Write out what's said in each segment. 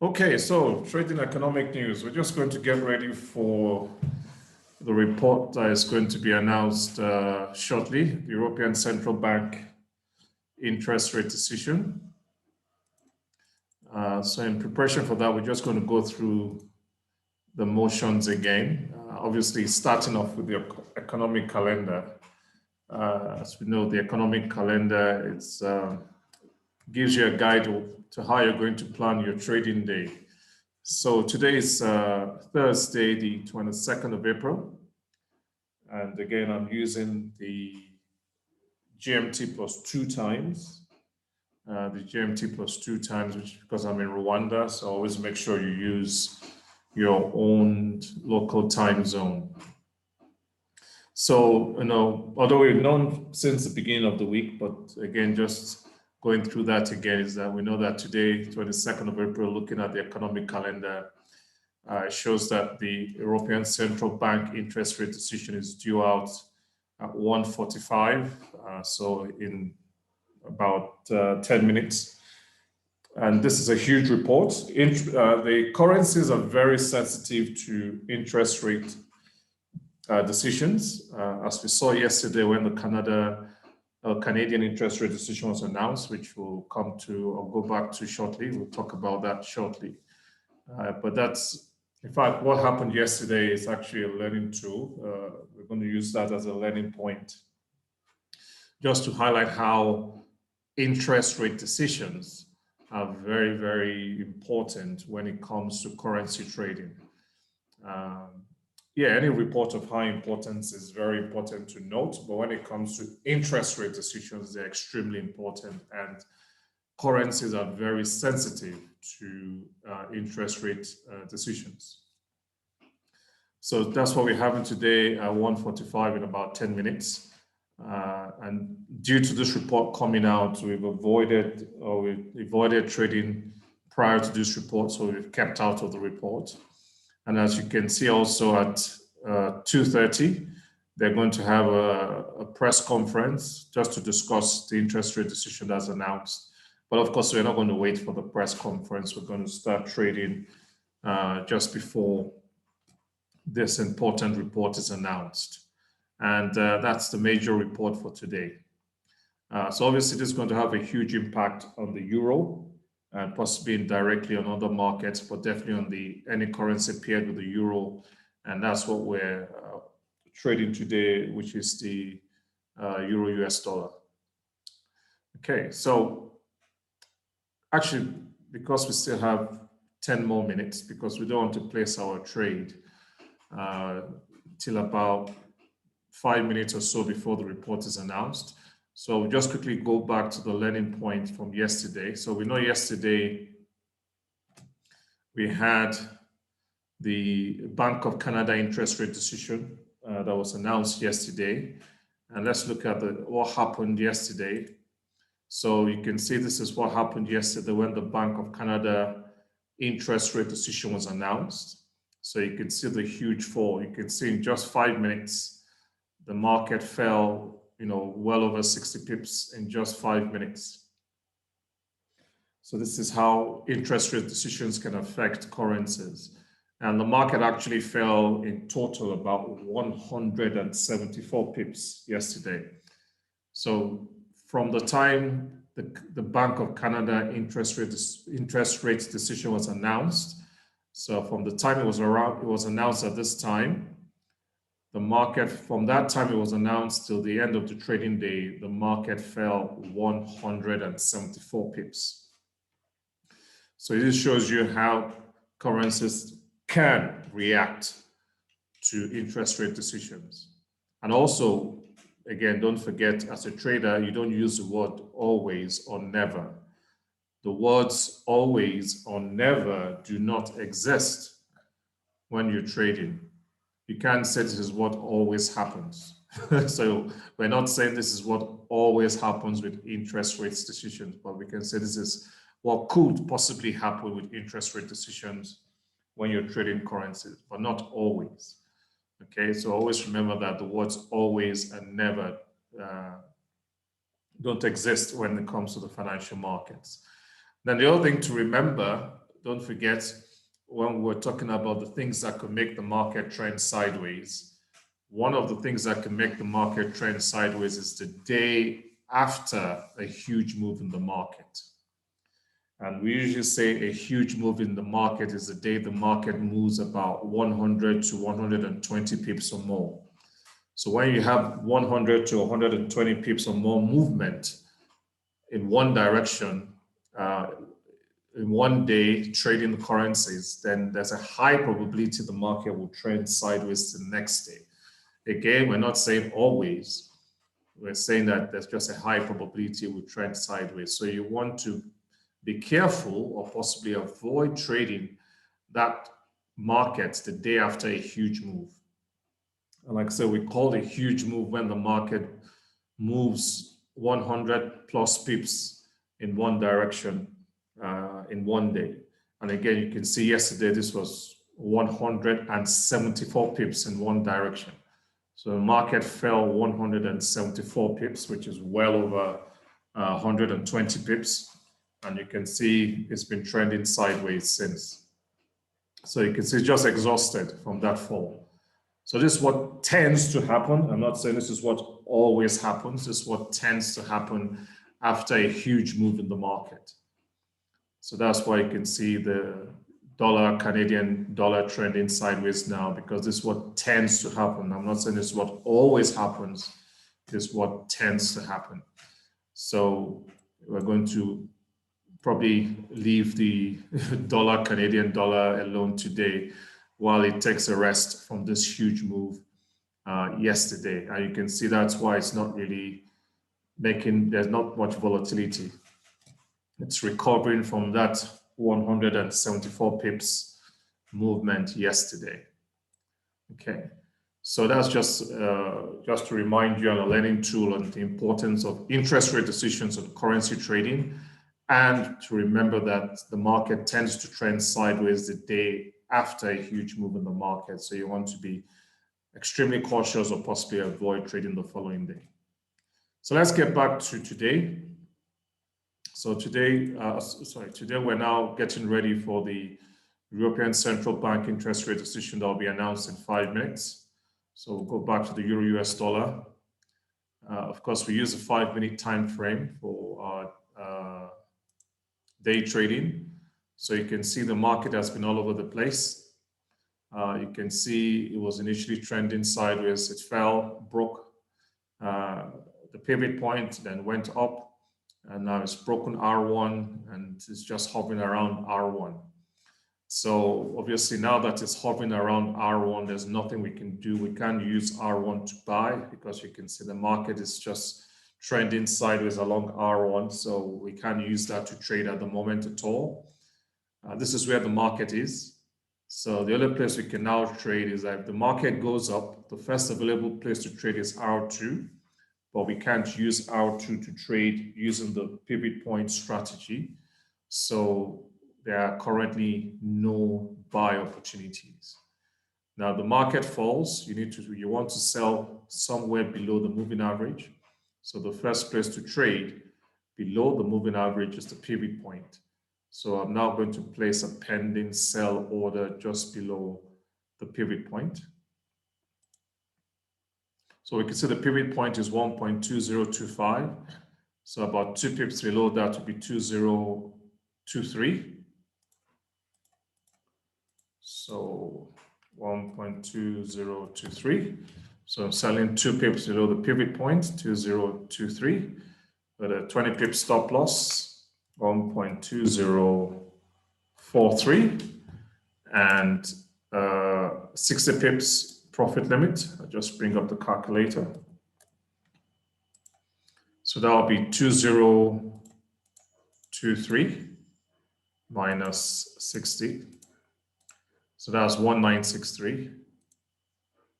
Okay, so trading economic news. We're just going to get ready for the report that is going to be announced shortly, the European Central Bank interest rate decision. So in preparation for that, we're just going to go through the motions again. Obviously, starting off with the economic calendar. As we know, the economic calendar gives you a guide to how you're going to plan your trading day. So today is Thursday, the 22nd of April. And again, I'm using the GMT plus 2 times. The GMT plus 2 times, which because I'm in Rwanda, so always make sure you use your own local time zone. So, although we've known since the beginning of the week, but again, just going through that again is that we know that today, 22nd of April, looking at the economic calendar, shows that the European Central Bank interest rate decision is due out at 1:45, so in about 10 minutes. And this is a huge report. The currencies are very sensitive to interest rate decisions, as we saw yesterday when the Canadian interest rate decision was announced, which we'll come to or go back to shortly. We'll talk about that shortly. But that's, in fact, what happened yesterday is actually a learning tool. We're going to use that as a learning point, just to highlight how interest rate decisions are very, very important when it comes to currency trading. Any report of high importance is very important to note, but when it comes to interest rate decisions, they're extremely important, and currencies are very sensitive to interest rate decisions. So that's what we're having today at 1:45 in about 10 minutes. And due to this report coming out, we've avoided trading prior to this report, so we've kept out of the report. And as you can see also at 2:30, they're going to have a press conference just to discuss the interest rate decision as announced. But of course, we're not going to wait for the press conference. We're going to start trading just before this important report is announced. And that's the major report for today. So obviously, this is going to have a huge impact on the euro and possibly indirectly on other markets, but definitely on any currency paired with the euro. And that's what we're trading today, which is the euro US dollar. Okay, so actually, because we still have 10 more minutes, because we don't want to place our trade till about 5 minutes or so before the report is announced. So we'll just quickly go back to the learning point from yesterday. So we know yesterday we had the Bank of Canada interest rate decision that was announced yesterday. And let's look at what happened yesterday. So you can see this is what happened yesterday when the Bank of Canada interest rate decision was announced. So you can see the huge fall. You can see in just 5 minutes, the market fell, well over 60 pips in just 5 minutes. So this is how interest rate decisions can affect currencies. And the market actually fell in total about 174 pips yesterday. So from the time the Bank of Canada interest rate decision was announced, so from the time it was announced at this time, the market, from that time it was announced till the end of the trading day, the market fell 174 pips. So this shows you how currencies can react to interest rate decisions. And also, again, don't forget, as a trader, you don't use the word always or never. The words always or never do not exist when you're trading. You can't say this is what always happens. So we're not saying this is what always happens with interest rates decisions, but we can say this is what could possibly happen with interest rate decisions when you're trading currencies, but not always. Okay, so always remember that the words always and never don't exist when it comes to the financial markets. Then the other thing to remember, don't forget, when we're talking about the things that could make the market trend sideways, one of the things that can make the market trend sideways is the day after a huge move in the market. And we usually say a huge move in the market is the day the market moves about 100 to 120 pips or more. So when you have 100 to 120 pips or more movement in one direction, in one day trading the currencies, then there's a high probability the market will trend sideways the next day. Again, we're not saying always. We're saying that there's just a high probability it will trend sideways. So you want to be careful or possibly avoid trading that market the day after a huge move. And like I said, we call it a huge move when the market moves 100 plus pips in one direction in one day. And again, you can see yesterday this was 174 pips in one direction. So the market fell 174 pips, which is well over 120 pips. And you can see it's been trending sideways since. So you can see it's just exhausted from that fall. So this is what tends to happen. I'm not saying this is what always happens. This is what tends to happen after a huge move in the market. So that's why you can see the dollar, Canadian dollar trending sideways now, because this is what tends to happen. I'm not saying this is what always happens. This is what tends to happen. So we're going to probably leave the dollar, Canadian dollar alone today while it takes a rest from this huge move yesterday. And you can see that's why it's not really there's not much volatility. It's recovering from that 174 pips movement yesterday. Okay, so that's just to remind you on a learning tool on the importance of interest rate decisions on currency trading, and to remember that the market tends to trend sideways the day after a huge move in the market. So you want to be extremely cautious or possibly avoid trading the following day. So let's get back to today. So today we're now getting ready for the European Central Bank interest rate decision that will be announced in 5 minutes. So we'll go back to the Euro US dollar. Of course, we use a 5-minute time frame for our day trading. So you can see the market has been all over the place. You can see it was initially trending sideways. It fell, broke the pivot point, then went up, and now it's broken R1 and it's just hovering around R1. So obviously now that it's hovering around R1, there's nothing we can do. We can't use R1 to buy because you can see the market is just trending sideways along R1. So we can't use that to trade at the moment at all. This is where the market is. So the other place we can now trade is that if the market goes up, the first available place to trade is R2, but we can't use R2 to trade using the pivot point strategy. So there are currently no buy opportunities. Now the market falls, you want to sell somewhere below the moving average. So the first place to trade below the moving average is the pivot point. So I'm now going to place a pending sell order just below the pivot point. So we can see the pivot point is 1.2025. So about 2 pips below that would be 2023. So 1.2023. So I'm selling 2 pips below the pivot point, 2023, with a 20 pip stop loss, 1.2043, and 60 pips profit limit. I'll just bring up the calculator. So that will be 2023 minus 60. So that's 1963.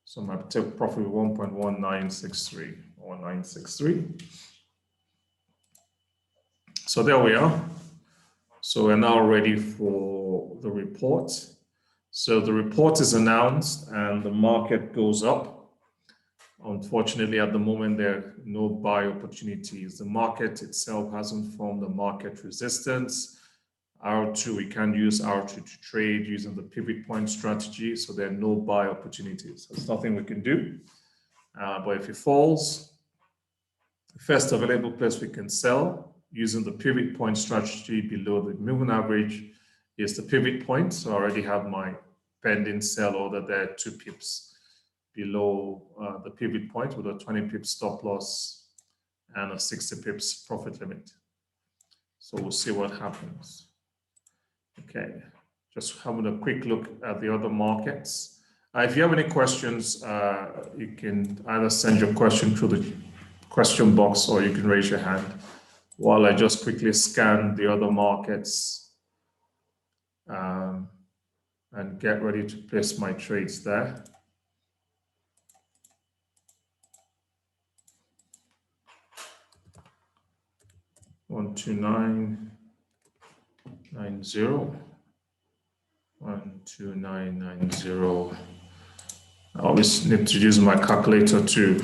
So my take profit 1.1963, 1963. So there we are. So we're now ready for the report. So the report is announced and the market goes up. Unfortunately, at the moment, there are no buy opportunities. The market itself hasn't formed a market resistance. R2, we can't use R2 to trade using the pivot point strategy, so there are no buy opportunities. There's nothing we can do. But if it falls, the first available place we can sell using the pivot point strategy below the moving average is the pivot point. So I already have my pending sell order there, 2 pips below the pivot point with a 20 pips stop loss and a 60 pips profit limit. So we'll see what happens. Okay, just having a quick look at the other markets. If you have any questions, you can either send your question through the question box or you can raise your hand while I just quickly scan the other markets and get ready to place my trades there. One, 2, 9, 9, 0. 1, 2, 9, 9, 0. I always need to use my calculator too.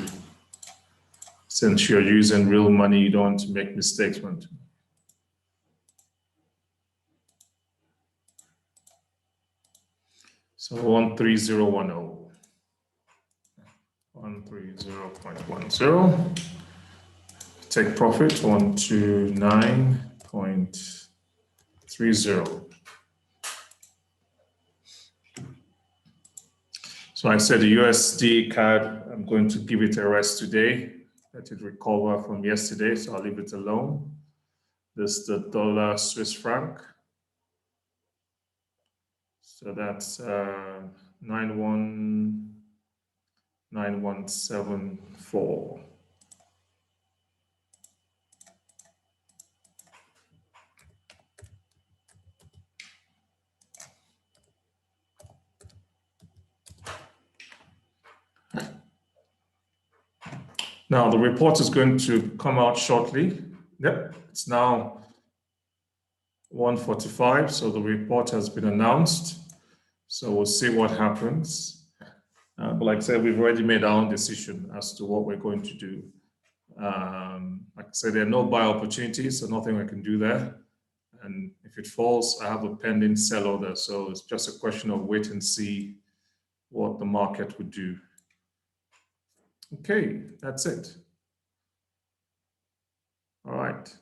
Since you're using real money, you don't want to make mistakes. So 13010. 130.10. Take profit 129.30. So I said the USD CAD, I'm going to give it a rest today. Let it recover from yesterday, so I'll leave it alone. This is the dollar Swiss franc. So that's 919174. Now the report is going to come out shortly. Yep, it's now 1:45, so the report has been announced. So we'll see what happens. But like I said, we've already made our own decision as to what we're going to do. Like I said, there are no buy opportunities, so nothing I can do there. And if it falls, I have a pending sell order. So it's just a question of wait and see what the market would do. Okay, that's it. All right.